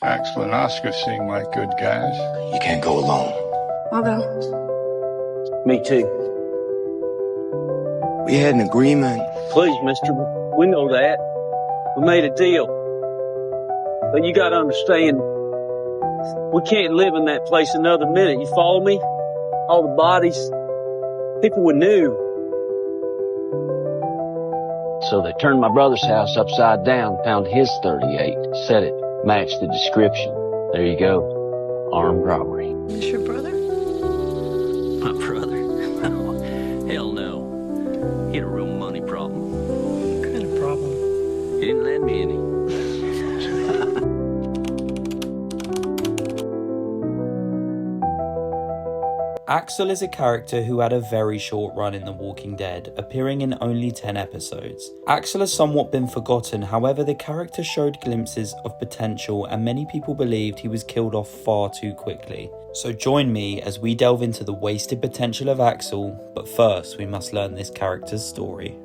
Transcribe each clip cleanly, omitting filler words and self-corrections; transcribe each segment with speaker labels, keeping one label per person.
Speaker 1: Axel and Oscar seem like good guys.
Speaker 2: You can't go alone.
Speaker 3: I'll go.
Speaker 4: Me too.
Speaker 2: We had an agreement.
Speaker 4: Please, mister, we know that. We made a deal. But you gotta understand, we can't live in that place another minute. You follow me? All the bodies, people we knew. So they turned my brother's house upside down, found his 38, said it matched the description. There you go. Armed robbery.
Speaker 3: Is your brother?
Speaker 5: My brother? No. Hell no. He had a real money problem.
Speaker 3: What kind of problem?
Speaker 5: He didn't lend me any.
Speaker 6: Axel is a character who had a very short run in The Walking Dead, appearing in only 10 episodes. Axel has somewhat been forgotten, however the character showed glimpses of potential and many people believed he was killed off far too quickly. So join me as we delve into the wasted potential of Axel, but first we must learn this character's story.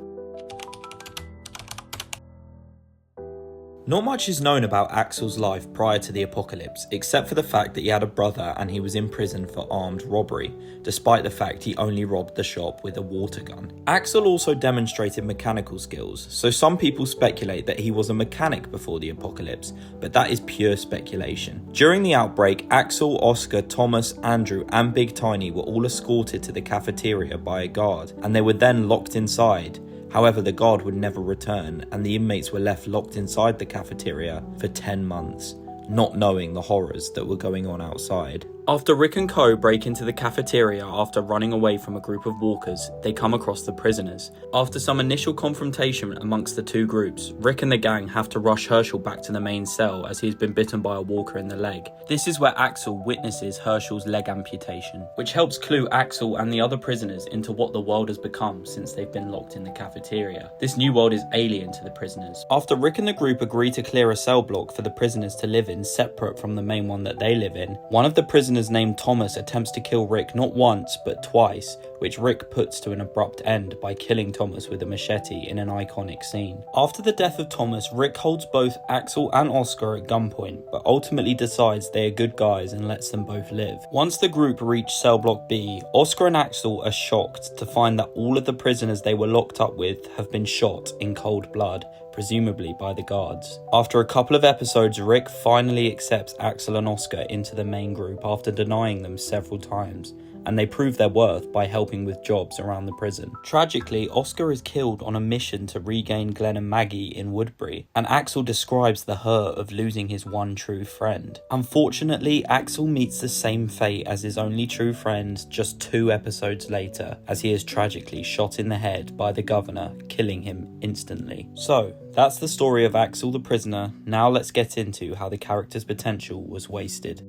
Speaker 6: Not much is known about Axel's life prior to the apocalypse, except for the fact that he had a brother and he was in prison for armed robbery, despite the fact he only robbed the shop with a water gun. Axel also demonstrated mechanical skills, so some people speculate that he was a mechanic before the apocalypse, but that is pure speculation. During the outbreak, Axel, Oscar, Thomas, Andrew and Big Tiny were all escorted to the cafeteria by a guard, and they were then locked inside. However, the guard would never return, and the inmates were left locked inside the cafeteria for 10 months, not knowing the horrors that were going on outside. After Rick and Co break into the cafeteria after running away from a group of walkers, they come across the prisoners. After some initial confrontation amongst the two groups, Rick and the gang have to rush Herschel back to the main cell as he's been bitten by a walker in the leg. This is where Axel witnesses Herschel's leg amputation, which helps clue Axel and the other prisoners into what the world has become since they've been locked in the cafeteria. This new world is alien to the prisoners. After Rick and the group agree to clear a cell block for the prisoners to live in separate from the main one that they live in, one of the prisoners named Thomas attempts to kill Rick not once but twice, which Rick puts to an abrupt end by killing Thomas with a machete in an iconic scene. After the death of Thomas, Rick holds both Axel and Oscar at gunpoint, but ultimately decides they are good guys and lets them both live. Once the group reach cell block B, Oscar and Axel are shocked to find that all of the prisoners they were locked up with have been shot in cold blood, presumably by the guards. After a couple of episodes, Rick finally accepts Axel and Oscar into the main group after denying them several times, and they prove their worth by helping with jobs around the prison. Tragically, Oscar is killed on a mission to regain Glenn and Maggie in Woodbury, and Axel describes the hurt of losing his one true friend. Unfortunately, Axel meets the same fate as his only true friend just 2 episodes later, as he is tragically shot in the head by the governor, killing him instantly. So, that's the story of Axel the prisoner. Now let's get into how the character's potential was wasted.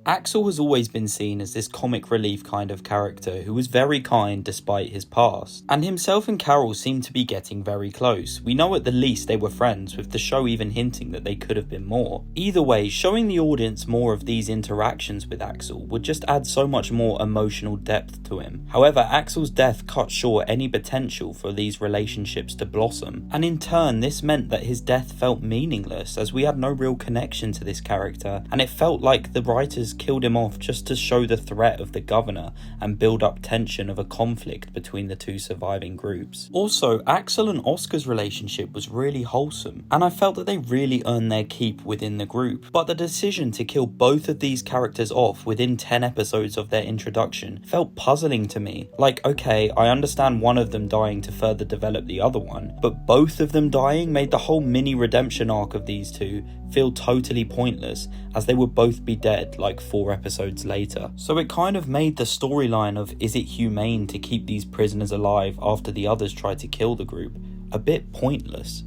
Speaker 6: Axel has always been seen as this comic relief kind of character who was very kind despite his past, and himself and Carol seem to be getting very close. We know at the least they were friends, with the show even hinting that they could have been more. Either way, showing the audience more of these interactions with Axel would just add so much more emotional depth to him. However, Axel's death cut short any potential for these relationships to blossom, and in turn this meant that his death felt meaningless as we had no real connection to this character, and it felt like the writers killed him off just to show the threat of the governor and build up tension of a conflict between the two surviving groups. Also, Axel and Oscar's relationship was really wholesome, and I felt that they really earned their keep within the group, but the decision to kill both of these characters off within 10 episodes of their introduction felt puzzling to me. Like, okay, I understand one of them dying to further develop the other one, but both of them dying made the whole mini redemption arc of these two feel totally pointless, as they would both be dead like 4 episodes later. So it kind of made the storyline of is it humane to keep these prisoners alive after the others tried to kill the group a bit pointless.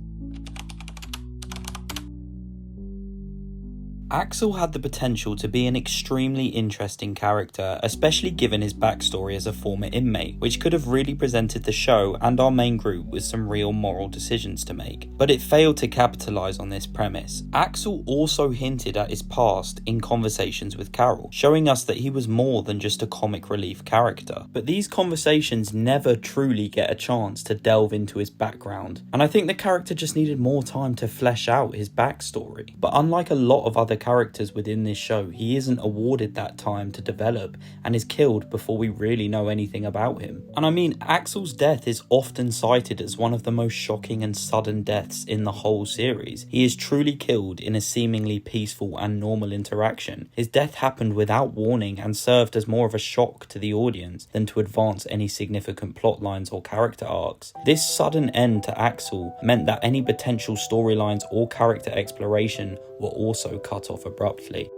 Speaker 6: Axel had the potential to be an extremely interesting character, especially given his backstory as a former inmate, which could have really presented the show and our main group with some real moral decisions to make. But it failed to capitalise on this premise. Axel also hinted at his past in conversations with Carol, showing us that he was more than just a comic relief character. But these conversations never truly get a chance to delve into his background, and I think the character just needed more time to flesh out his backstory. But unlike a lot of other characters within this show, he isn't awarded that time to develop and is killed before we really know anything about him. And I mean, Axel's death is often cited as one of the most shocking and sudden deaths in the whole series. He is truly killed in a seemingly peaceful and normal interaction. His death happened without warning and served as more of a shock to the audience than to advance any significant plot lines or character arcs. This sudden end to Axel meant that any potential storylines or character exploration were also cut off abruptly.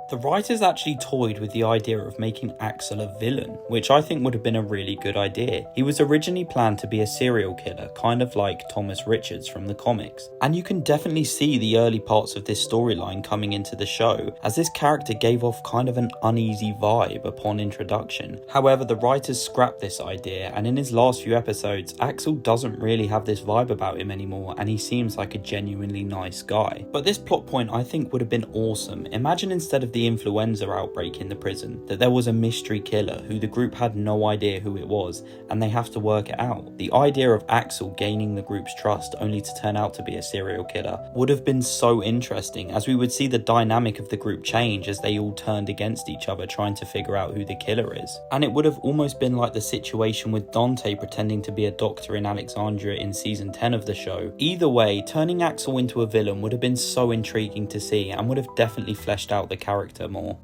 Speaker 6: The writers actually toyed with the idea of making Axel a villain, which I think would have been a really good idea. He was originally planned to be a serial killer, kind of like Thomas Richards from the comics. And you can definitely see the early parts of this storyline coming into the show, as this character gave off kind of an uneasy vibe upon introduction. However, the writers scrapped this idea, and in his last few episodes, Axel doesn't really have this vibe about him anymore, and he seems like a genuinely nice guy. But this plot point I think would have been awesome. Imagine instead of the influenza outbreak in the prison, that there was a mystery killer who the group had no idea who it was, and they have to work it out. The idea of Axel gaining the group's trust only to turn out to be a serial killer would have been so interesting, as we would see the dynamic of the group change as they all turned against each other trying to figure out who the killer is. And it would have almost been like the situation with Dante pretending to be a doctor in Alexandria in season 10 of the show. Either way, turning Axel into a villain would have been so intriguing to see and would have definitely fleshed out the character more.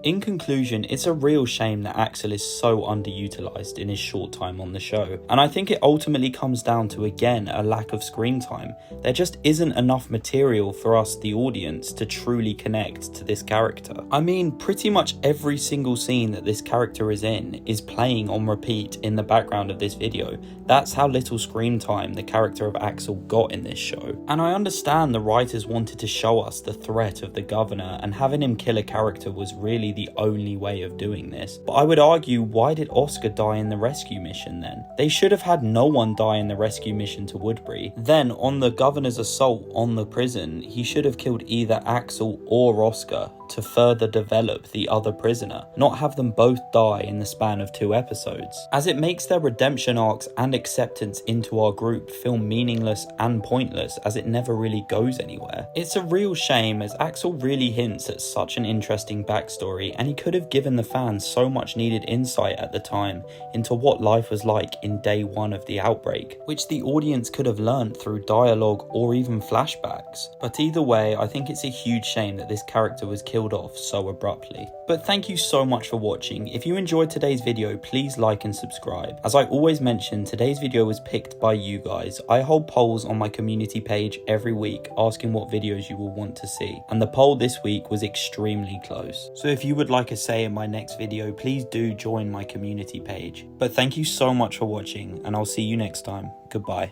Speaker 6: In conclusion, it's a real shame that Axel is so underutilized in his short time on the show, and I think it ultimately comes down to, again, a lack of screen time. There just isn't enough material for us, the audience, to truly connect to this character. I mean, pretty much every single scene that this character is in is playing on repeat in the background of this video. That's how little screen time the character of Axel got in this show. And I understand the writers wanted to show us the threat of the governor, and having him kill a character was really the only way of doing this. But I would argue, why did Oscar die in the rescue mission then? They should have had no one die in the rescue mission to Woodbury. Then, on the governor's assault on the prison, he should have killed either Axel or Oscar to further develop the other prisoner, not have them both die in the span of 2 episodes, as it makes their redemption arcs and acceptance into our group feel meaningless and pointless, as it never really goes anywhere. It's a real shame, as Axel really hints at such an interesting backstory, and he could have given the fans so much needed insight at the time into what life was like in day 1 of the outbreak, which the audience could have learned through dialogue or even flashbacks. But either way, I think it's a huge shame that this character was killed off so abruptly. But thank you so much for watching. If you enjoyed today's video, please like and subscribe. As I always mention, today's video was picked by you guys. I hold polls on my community page every week asking what videos you will want to see, and the poll this week was extremely close. So if you would like a say in my next video, please do join my community page. But thank you so much for watching, and I'll see you next time. Goodbye.